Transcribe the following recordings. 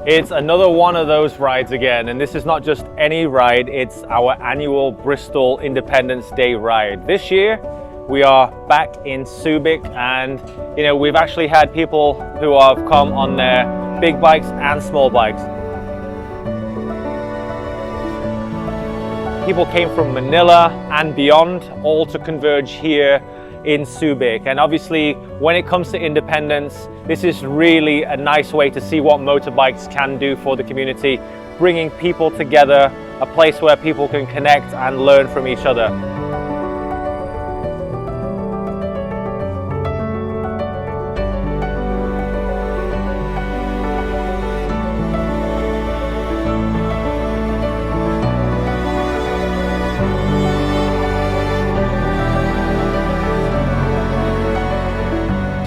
It's another one of those rides again, and this is not just any ride, it's our annual Bristol Independence Day ride. This year, we are back in Subic, and we've actually had people who have come on their big bikes and small bikes. People came from Manila and beyond, all to converge here in Subic. And obviously, when it comes to independence, this is really a nice way to see what motorbikes can do for the community, bringing people together, a place where people can connect and learn from each other.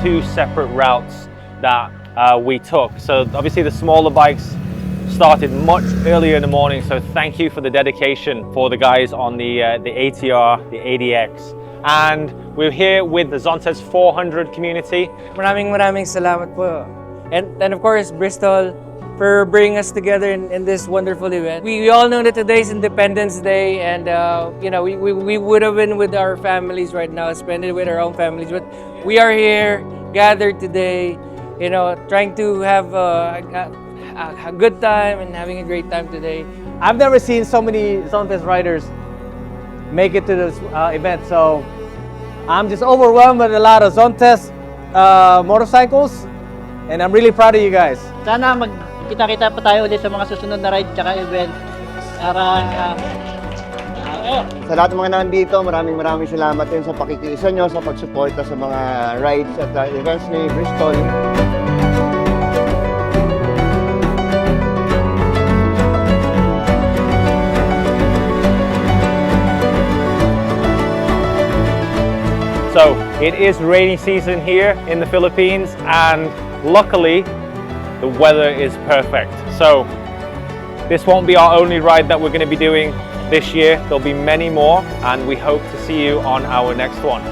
Two separate routes that we took. So obviously the smaller bikes started much earlier in the morning, so thank you for the dedication for the guys on the ATR, the ADX. And we're here with the Zontes 400 community. Maraming salamat po. And of course, Bristol for bringing us together in this wonderful event. We all know that today is Independence Day, and we would have been with our families right now, spend it with our own families, but we are here, gathered today, trying to have a good time and having a great time today. I've never seen so many Zontes riders make it to this event, so I'm just overwhelmed with a lot of Zontes motorcycles, and I'm really proud of you guys. Sana magkita-kita pa tayo ulit sa mga susunod na ride tsaka event. Sa lahat ng mga nandito, maraming salamat din sa pakikiisa nyo, sa pagsuporta sa mga rides at events ni Bristol. So it is rainy season here in the Philippines, and luckily the weather is perfect. So this won't be our only ride that we're going to be doing this year. There'll be many more, and we hope to see you on our next one.